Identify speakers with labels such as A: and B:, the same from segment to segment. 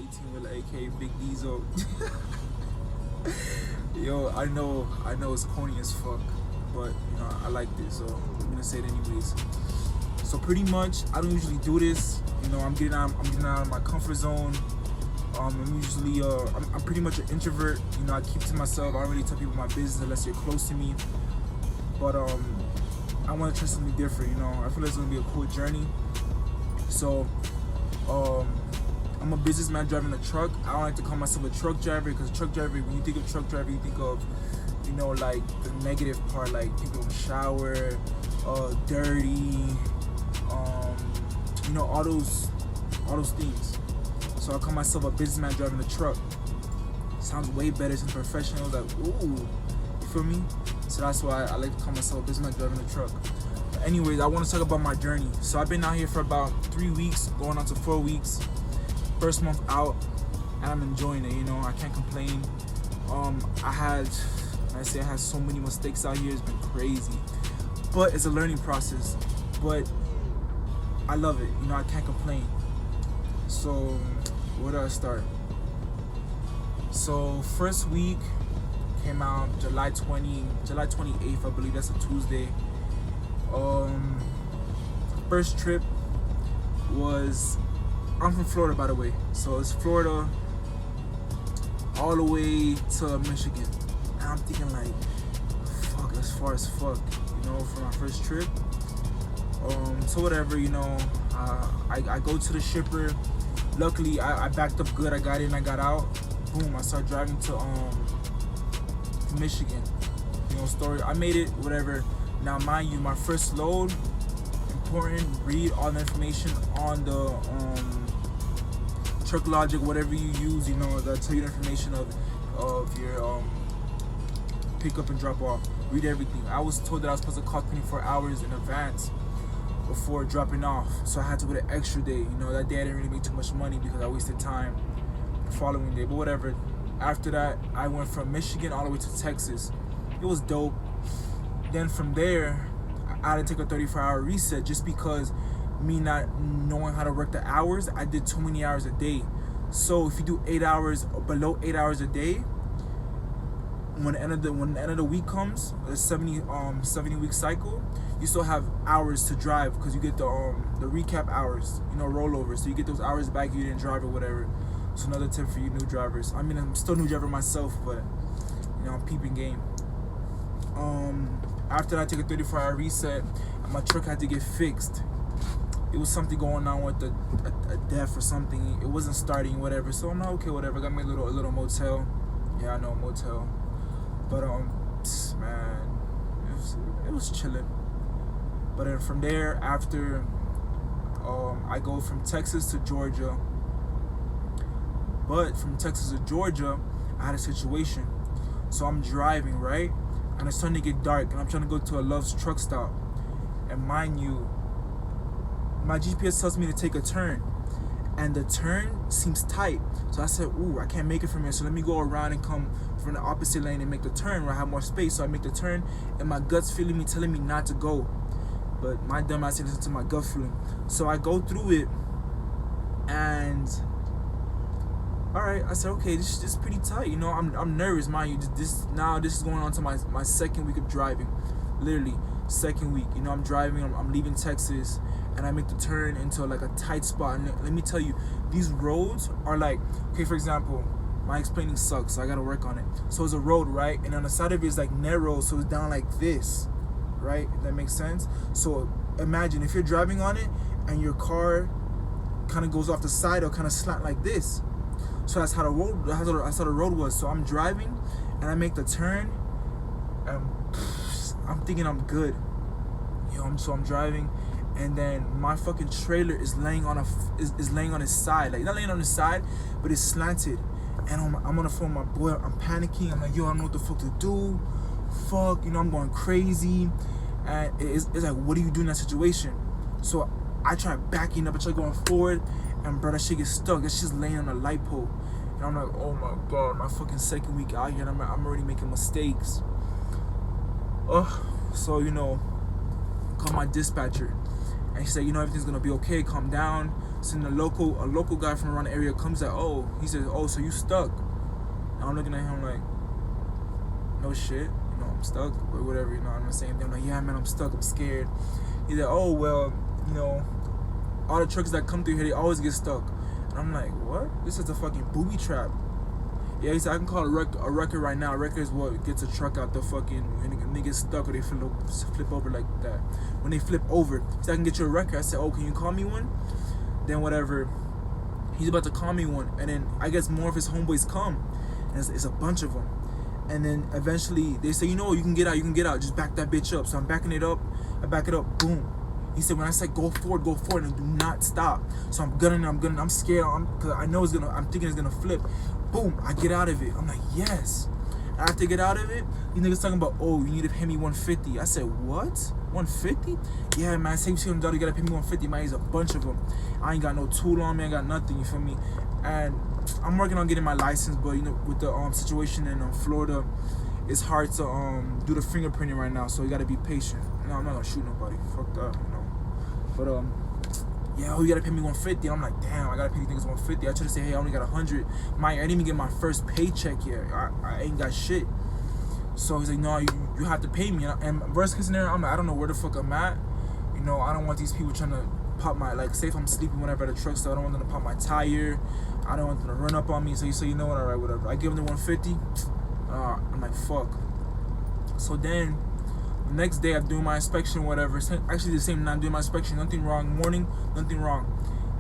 A: 18 with aka Big Diesel. Yo, I know it's corny as fuck, but you know I like this, so I'm gonna say it anyways. So pretty much, I don't usually do this. You know, I'm getting out of my comfort zone. I'm usually I'm pretty much an introvert. You know, I keep to myself. I don't really tell people my business unless you're close to me. But I want to try something different. You know, I feel like it's gonna be a cool journey. So I'm a businessman driving a truck. I don't like to call myself a truck driver because truck driver, when you think of truck driver, you think of, you know, like the negative part, like people don't shower, dirty, you know, all those things. So I call myself a businessman driving a truck. Sounds way better than professional. Like, ooh, you feel me? So that's why I like to call myself a businessman driving a truck. But anyways, I want to talk about my journey. So I've been out here for about 3 weeks, going on to 4 weeks. First month out, and I'm enjoying it. You know, I can't complain. I had so many mistakes out here. It's been crazy, but it's a learning process. But I love it. You know, I can't complain. So where do I start? So first week came out July 28th, I believe. That's a Tuesday. First trip was, I'm from Florida, by the way. So it's Florida all the way to Michigan. And I'm thinking like, fuck, that's far as fuck, you know, for my first trip. So whatever, you know, I go to the shipper. Luckily, I backed up good. I got in, I got out. Boom, I started driving to Michigan. You know, story. I made it, whatever. Now, mind you, my first load, important, read all the information on the Truck Logic, whatever you use, you know, they'll tell you the information of your pick up and drop off. Read everything. I was told that I was supposed to call 24 hours in advance before dropping off, so I had to wait an extra day. You know, that day I didn't really make too much money because I wasted time the following day, but whatever. After that, I went from Michigan all the way to Texas. It was dope. Then from there, I had to take a 34-hour reset just because me not knowing how to work the hours, I did too many hours a day. So if you do 8 hours, below 8 hours a day, when the end of the week comes, a 70-week cycle, you still have hours to drive because you get the recap hours, you know, rollover. So you get those hours back you didn't drive or whatever. So another tip for you new drivers. I mean, I'm still a new driver myself, but you know, I'm peeping game. After that, I took a 34-hour reset, and my truck had to get fixed. It was something going on with a death or something. It wasn't starting, whatever. So I'm like, okay, whatever. Got me a little motel. Yeah, I know, motel. But man, it was chilling. But then from there, after I go from Texas to Georgia. But from Texas to Georgia, I had a situation. So I'm driving, right? And it's starting to get dark, and I'm trying to go to a Love's truck stop. And mind you, my GPS tells me to take a turn, and the turn seems tight. So I said, ooh, I can't make it from here, so let me go around and come from the opposite lane and make the turn where I have more space. So I make the turn, and my gut's feeling me, telling me not to go. But my dumb ass didn't listen to my gut feeling. So I go through it, and alright, I said, okay, this is pretty tight. You know, I'm nervous, mind you. This is going on to my second week of driving. Literally, second week. You know, I'm driving, I'm leaving Texas, and I make the turn into like a tight spot. And let me tell you, these roads are like, okay, for example, my explaining sucks, so I gotta work on it. So it's a road, right? And on the side of it is like narrow, so it's down like this, right? If that makes sense. So imagine if you're driving on it and your car kind of goes off the side or kind of slant like this. So that's how the road was. So I'm driving, and I make the turn, and I'm thinking I'm good. So I'm driving, and then my fucking trailer is laying on its side, like not laying on its side, but it's slanted. And I'm on the phone with my boy. I'm panicking. I'm like, yo, I don't know what the fuck to do. Fuck, you know, I'm going crazy. And it's like, what do you do in that situation? So I try backing up, I try going forward. And bro, that shit gets stuck. It's just laying on a light pole. And I'm like, oh my god, my fucking second week out here, and I'm already making mistakes. So, you know, call my dispatcher. And she said, you know, everything's gonna be okay, calm down. So then a local guy from around the area comes out. Oh, he says, oh, so you stuck? And I'm looking at him like, no shit, you know, I'm stuck or whatever, you know. I'm saying, I'm like, yeah, man, I'm stuck, I'm scared. He's like, oh, well, you know, all the trucks that come through here, they always get stuck. And I'm like, what? This is a fucking booby trap. Yeah, he said, I can call a record right now. A record is what gets a truck out the fucking, when they get stuck or they flip over like that. When they flip over, he said, I can get you a record. I said, oh, can you call me one? Then whatever, he's about to call me one. And then I guess more of his homeboys come. And it's a bunch of them. And then eventually they say, you know, you can get out, just back that bitch up. So I'm backing it up, I back it up, boom. He said, when I said go forward, and do not stop. So I'm gunning, I'm scared, cause I know I'm thinking it's gonna flip. Boom, I get out of it. I'm like, yes. And after I get out of it, these niggas talking about, oh, you need to pay me $150. I said, what? $150? Yeah, man, say you gotta pay me $150. Man, he's a bunch of them. I ain't got no tool on me, I got nothing, you feel me? And I'm working on getting my license, but you know, with the situation in Florida, it's hard to do the fingerprinting right now, so you gotta be patient. No, I'm not gonna shoot nobody. Fuck that, you know. But yeah, oh, you gotta pay me $150. And I'm like, damn, I gotta pay these niggas $150. I tried to say, hey, I only got $100. I didn't even get my first paycheck yet. I ain't got shit. So he's like, no, you have to pay me. And worst case scenario, I'm like, I don't know where the fuck I'm at. You know, I don't want these people trying to pop my, like, say if I'm sleeping whenever at the truck stop, I don't want them to pop my tire. I don't want them to run up on me. So you know what, alright, whatever. I give them the $150. I'm like, fuck. So then the next day I'm doing my inspection, whatever. Actually the same night I'm doing my inspection, nothing wrong. Morning, nothing wrong.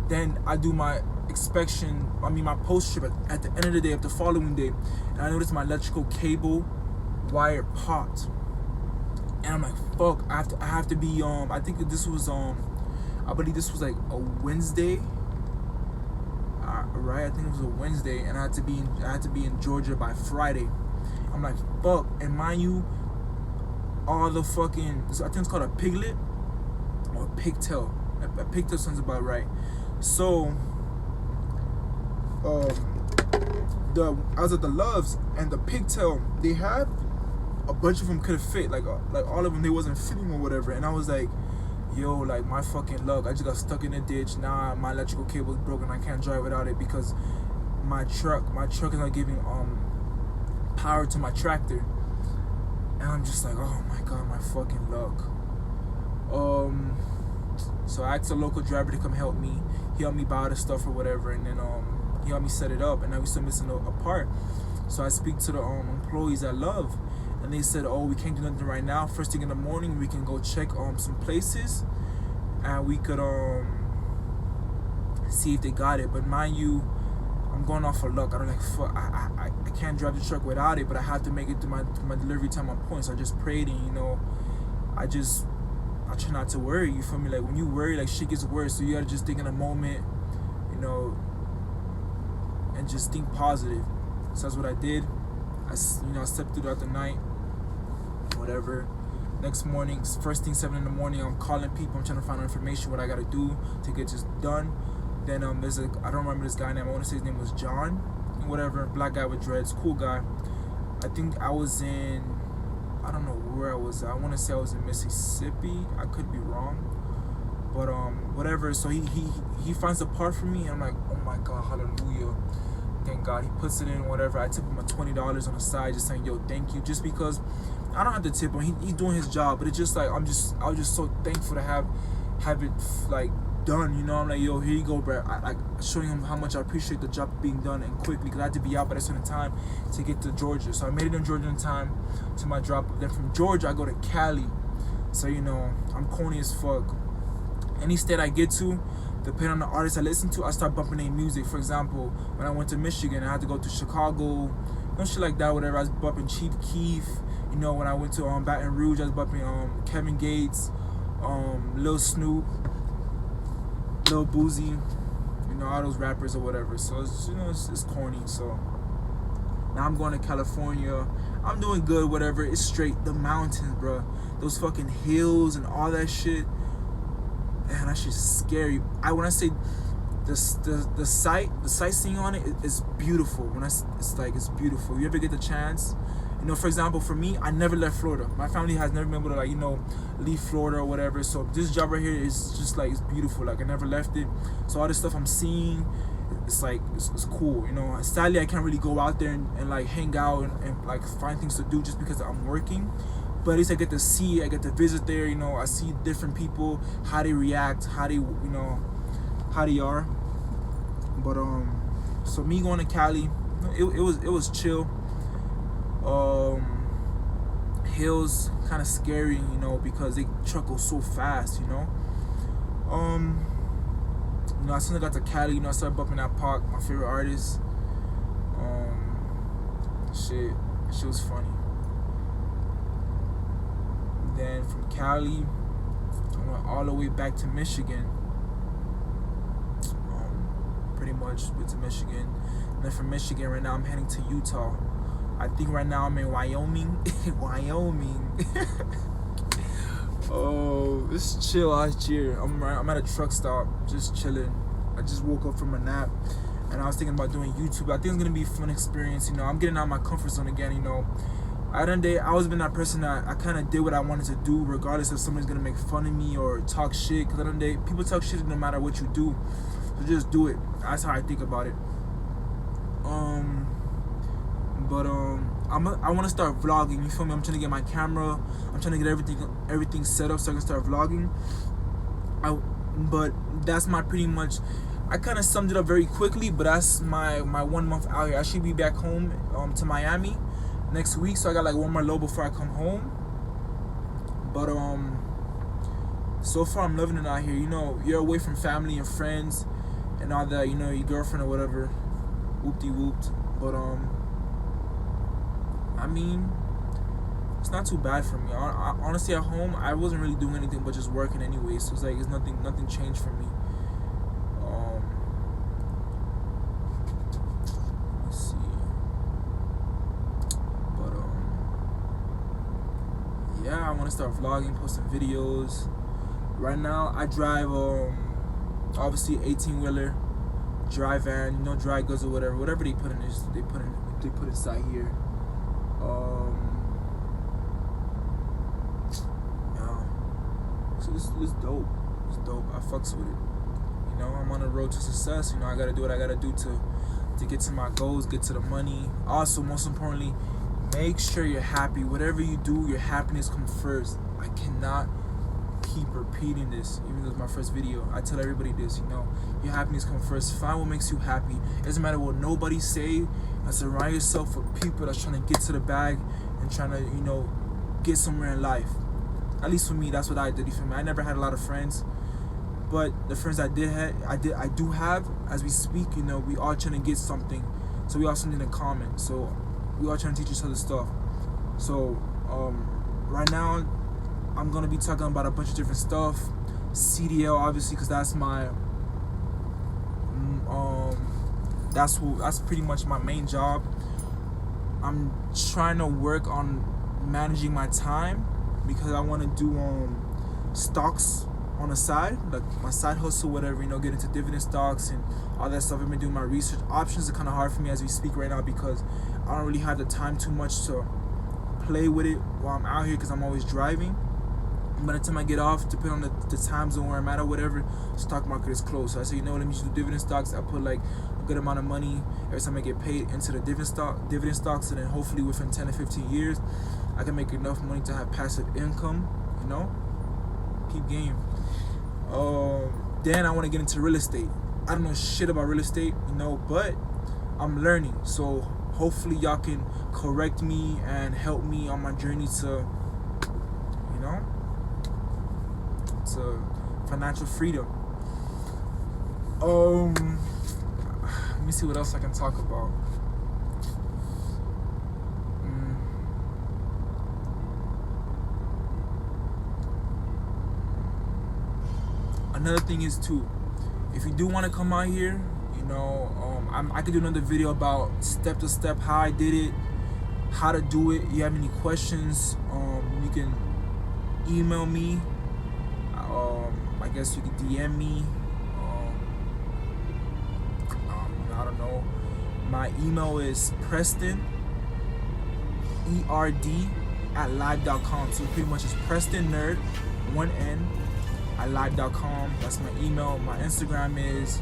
A: Then I do my inspection, my post trip at the end of the day, of the following day, and I noticed my electrical cable wire popped. And I'm like, fuck, I have to be I think this was I believe this was like a Wednesday. Right, I think it was a Wednesday, and I had to be in Georgia by Friday. I'm like, fuck, and mind you, all the fucking, I think it's called a piglet or a pigtail. A pigtail sounds about right. So I was at the Loves, and the pigtail they had, a bunch of them couldn't fit, like all of them, they wasn't fitting or whatever. And I was like, yo, like, my fucking luck, I just got stuck in a ditch. Now my electrical cable is broken, I can't drive without it because my truck is not giving power to my tractor. And I'm just like, oh my god, my fucking luck. So I asked a local driver to come help me. He helped me buy the stuff or whatever, and then he helped me set it up. And now we still missing a part. So I speak to the employees at Love, and they said, oh, we can't do nothing right now. First thing in the morning, we can go check some places, and we could see if they got it. But mind you, I'm going off of luck. I don't like, fuck, I can't drive the truck without it, but I have to make it to my delivery time on point. So I just prayed, and you know, I try not to worry, you feel me? Like, when you worry, like, shit gets worse. So you gotta just think in a moment, you know, and just think positive. So that's what I did. I slept throughout the night, whatever. Next morning, first thing 7 in the morning, I'm calling people. I'm trying to find out information, what I gotta do to get this done. Then I don't remember this guy name. I want to say his name was John, whatever. Black guy with dreads, cool guy. I think I was in, I don't know where I was. I want to say I was in Mississippi. I could be wrong, but whatever. So he finds a part for me, and I'm like, oh my god, hallelujah, thank God. He puts it in, whatever. I tip him $20 on the side, just saying, yo, thank you, just because I don't have to tip him. He's doing his job, but it's just like I was just so thankful to have it like done, you know. I'm like, yo, here you go, bro. I showing him how much I appreciate the job being done and quickly, because I had to be out by a certain time to get to Georgia. So I made it in Georgia in time to my drop. Then from Georgia I go to Cali. So, you know, I'm corny as fuck. Any state I get to, depending on the artist I listen to, I start bumping their music. For example, when I went to Michigan, I had to go to Chicago, no shit like that, whatever. I was bumping Chief Keef. You know, when I went to Baton Rouge, I was bumping Kevin Gates, Lil Snoop, Lil Boozy, you know, all those rappers or whatever. So it's, you know, it's corny. So now I'm going to California. I'm doing good, whatever. It's straight. The mountains, bro. Those fucking hills and all that shit. Man, that shit's scary. When I say the sightseeing on it is beautiful. It's beautiful. You ever get the chance, you You know, for example, for me, I never left Florida. My family has never been able to, like, you know, leave Florida or whatever. So this job right here is just like, it's beautiful. Like, I never left it. So all this stuff I'm seeing, it's like, it's cool. You know, sadly, I can't really go out there and like hang out and like find things to do just because I'm working. But at least I get to see, I get to visit there. You know, I see different people, how they react, how they, you know, how they are. But so me going to Cali, it was chill. Hills kind of scary, you know, because they truck goes so fast, you know. You know, as soon as I got to Cali, you know, I started bumping that Pac, my favorite artist. Shit was funny. Then from Cali, I went all the way back to Michigan. Pretty much went to Michigan. And then from Michigan, right now I'm heading to Utah. I think right now I'm in Wyoming. Wyoming. Oh, it's chill out here. I'm at a truck stop, just chilling. I just woke up from a nap, and I was thinking about doing YouTube. I think it's gonna be a fun experience. You know, I'm getting out of my comfort zone again. You know, I always been that person that I kind of did what I wanted to do, regardless if somebody's gonna make fun of me or talk shit. Cause at the end of the day, people talk shit no matter what you do. So just do it. That's how I think about it. I want to start vlogging. You feel me? I'm trying to get my camera. I'm trying to get everything set up so I can start vlogging. But that's my pretty much. I kind of summed it up very quickly. But that's my 1 month out here. I should be back home to Miami next week. So I got like one more load before I come home. But so far I'm loving it out here. You know, you're away from family and friends and all that. You know, your girlfriend or whatever. Whoop-de-whooped. But I mean, it's not too bad for me. Honestly, at home, I wasn't really doing anything but just working anyway. So it's like nothing changed for me. Let's see. But yeah, I want to start vlogging, posting videos. Right now, I drive obviously 18-wheeler, dry van, you know, dry goods or whatever they put in this, they put inside here. So it's dope. It's dope. I fucks with it. You know, I'm on the road to success. You know, I gotta do what I gotta do to get to my goals, get to the money. Also, most importantly, make sure you're happy. Whatever you do, your happiness comes first. I cannot keep repeating this, even though it's my first video. I tell everybody this, you know, your happiness comes first. Find what makes you happy. It doesn't matter what nobody say. And surround yourself with people that's trying to get to the bag and trying to, you know, get somewhere in life. At least for me, that's what I did. You feel me? I never had a lot of friends, but the friends I do have, as we speak, you know, we all trying to get something. So we all have something in common. So we all trying to teach each other stuff. So right now, I'm gonna be talking about a bunch of different stuff. CDL, obviously, because that's my that's pretty much my main job. I'm trying to work on managing my time because I want to do stocks on the side, like my side hustle, whatever, you know, get into dividend stocks and all that stuff. I've been doing my research. Options are kind of hard for me as we speak right now because I don't really have the time too much to play with it while I'm out here because I'm always driving. By the time I get off, depending on the time zone where I'm at or whatever, stock market is closed. So I say, you know, let me just do dividend stocks. I put like a good amount of money every time I get paid into the dividend stocks, and then hopefully within 10 to 15 years, I can make enough money to have passive income. You know, keep game. Then I want to get into real estate. I don't know shit about real estate, you know, but I'm learning. So hopefully y'all can correct me and help me on my journey to, you know, to financial freedom. Let me see what else I can talk about. Another thing is too, if you do want to come out here, you know, I could do another video about step to step how I did it, how to do it. You have any questions, you can email me. I guess you can DM me. I don't know. My email is Preston. PrestonNerd@live.com. So pretty much it's Preston Nerd, one N, at live.com. That's my email. My Instagram is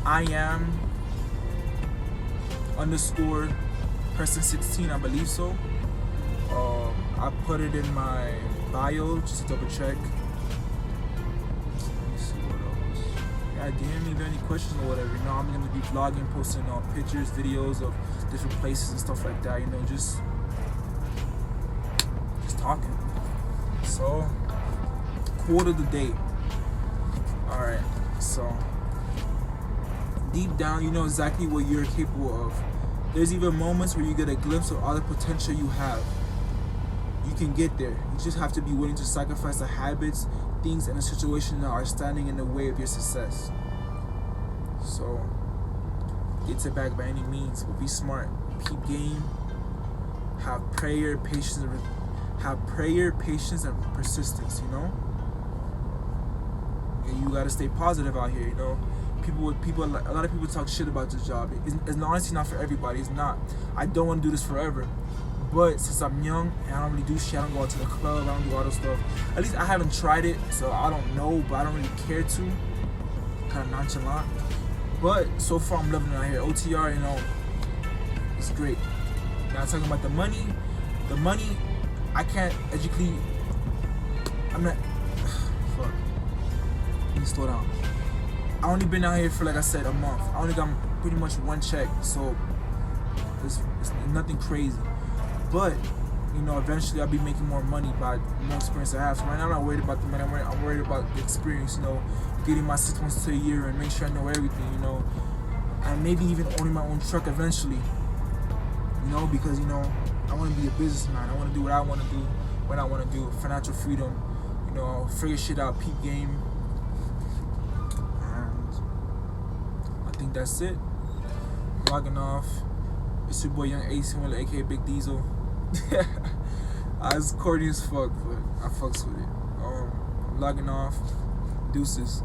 A: IAM_Preston16, I believe so. I put it in my bio just to double check. Let me see what else. Yeah, DM me if you have any questions or whatever. You know, I'm gonna be vlogging, posting pictures, videos of different places and stuff like that. You know, just talking. So, quote of the day. All right. So, deep down, you know exactly what you're capable of. There's even moments where you get a glimpse of all the potential you have. You can get there. You just have to be willing to sacrifice the habits, things, and the situation that are standing in the way of your success. So, get it back by any means, but be smart. Keep game. Have prayer, patience, and persistence. You know, and you gotta stay positive out here. You know, a lot of people talk shit about this job. It's honestly not for everybody. It's not. I don't want to do this forever. But since I'm young and I don't really do shit, I don't go out to the club, I don't do all this stuff. At least I haven't tried it, so I don't know, but I don't really care to. Kind of nonchalant. But so far I'm loving it out here. OTR, you know, it's great. Now talking about the money, I can't educate. I'm not. Fuck. Let me slow down. I only been out here for, like I said, a month. I only got pretty much one check, so it's nothing crazy. But, you know, eventually I'll be making more money by the more experience I have. So right now I'm not worried about the money. I'm worried about the experience, you know, getting my 6 months to a year and make sure I know everything, you know. And maybe even owning my own truck eventually, you know, because, you know, I want to be a businessman. I want to do what I want to do, when I want to do. Financial freedom, you know, figure shit out, peep game. And I think that's it. Logging off. It's your boy Young Ace, aka Big Diesel. It's corny as fuck, but I fucks with it. I'm logging off. Deuces.